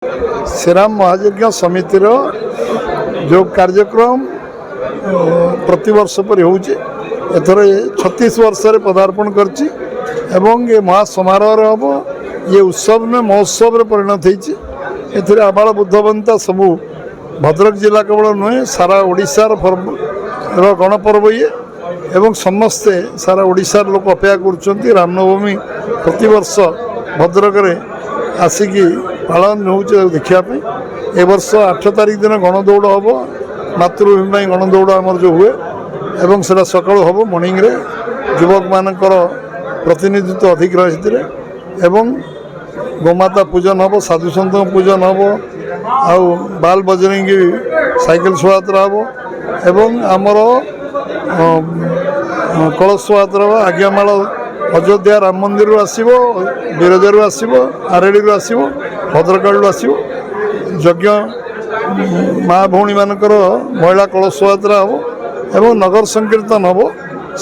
श्रीराम महायज्ञ समितिर जो कार्यक्रम प्रतिवर्ष पर होथर 36 वर्ष पदार्पण करछि एवं ये महासमारोह हम ये उत्सव में महोत्सव रे परिणत होती आबाल बुद्धवंता सबू भद्रक जिला केवल नुहे सारा ओडिशार गणपर्व ये एवं समस्ते सारा ओडिशार लोक अपेक्षा कर रामनवमी प्रतिवर्ष भद्रक रे आसिकी पालन हो देखापी ए वर्ष 8 तारिख दिन गणदौड़ हम मातृभूमि गणदौड़ आमर जो हुए एवं सेटा सकाल हम मॉर्निंग रे युवक मानकर प्रतिनिधित्व अधिक रही एवं गोमाता पूजन हम साधुसंत पूजन हम आउ बाल बजरंगी साइकेल शोभायात्रा हम एवं आमर कलश शोभायात्रा आज्ञामाल अयोध्या राम मंदिर आसो बिरजार आसो आरेडी आसो भद्रकालू आसो यज्ञ माँ भौणी मानकर महिला कलश शोभायात्रा हम एवं नगर संकीर्तन हम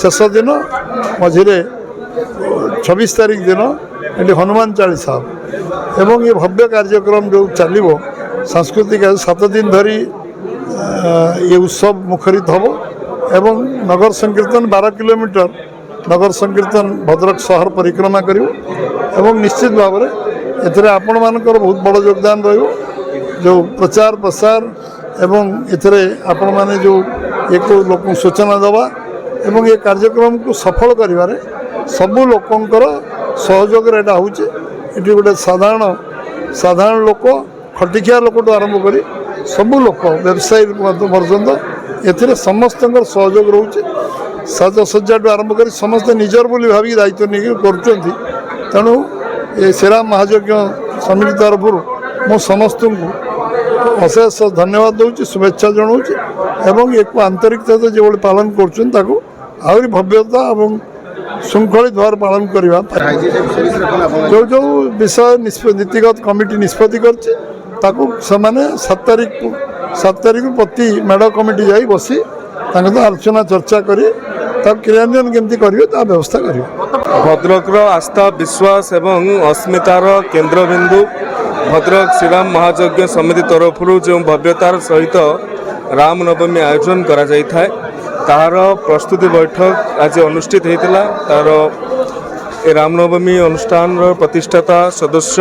शेष दिन मझिरे 26 तारिख दिन ये हनुमान चालीसा एवं ये भव्य कार्यक्रम जो चलो सांस्कृतिक 7 दिन धरी ये उत्सव मुखरित हम एवं नगर संकीर्तन 12 किलोमीटर नगर संकीर्तन भद्रक शहर परिक्रमा करूँ एवं निश्चित भाव में एथिरे आपण मानकर बहुत बड़ योगदान रहिबो जो प्रचार प्रसार एवं एथिरे आपण माने जो एक लोक सूचना देवा एवं ये कार्यक्रम को सफल करिवारे सबु लोकंकर सहयोग एटा होचे एटी गोटे साधारण लोक खटिखिया लोक आरंभ करी सबु लोक व्यवसायी पर्यंत एथिरे समस्तंकर सहयोग रोचे साजसज्जा आरंभ कर समस्त निजर बोली भावी दायित्व नहीं कर तेणु ये श्रीराम महायज्ञ समिति तरफ मो समस्त को अशेष धन्यवाद दूसरी शुभेच्छा जनाऊँगी एवं एक आंतरिकता जो पालन कर भव्यता और श्रृंखलित भाव पालन करने जो जो विषय नीतिगत कमिटी निष्पत्ति करने 7 तारिख प्रति मेढ़ कमिटी जाई बसी आलोचना चर्चा करी क्रियान्वयन केमती करेंगे व्यवस्था करेंगे। भद्रक आस्था विश्वास एवं अस्मितार केन्द्रबिंदु भद्रक श्रीराम महायज्ञ समिति तरफ जो भव्यतार सहित रामनवमी आयोजन करा जाइथाय तार प्रस्तुति बैठक आज अनुष्ठित होता तार ए रामनवमी अनुष्ठान प्रतिष्ठाता सदस्य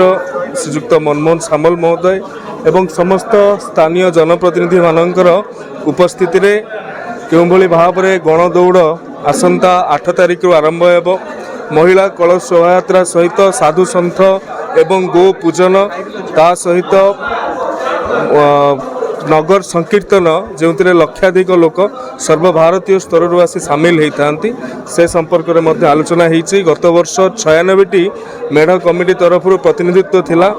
श्रीयुक्त मनमोहन सामल महोदय एवं समस्त स्थानीय जनप्रतिनिधि मानकर उपस्थिति रे केउभली भाव में गणदौड़ आसंता 8 तारिख आरंभ हो महिला कलश शोभायात्रा सहित साधु सन्थ एवं गो पूजन ता सहित नगर संकीर्तन जो लक्षाधिक लोक सर्वभारतीय स्तर आसी सामिल होता से संपर्क में आलोचना होती गत वर्ष 96टी मेढ़ कमिटी तरफ प्रतिनिधित्व थिला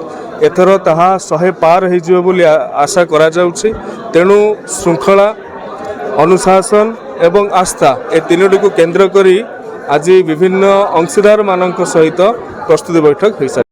एथर ताहा 100 पार हो आशा करा जाउछि तेणु श्रृंखला अनुशासन एवं आस्था ए तीनोटी को केंद्र करी आज विभिन्न अंशीदार मानक सहित प्रस्तुति बैठक हो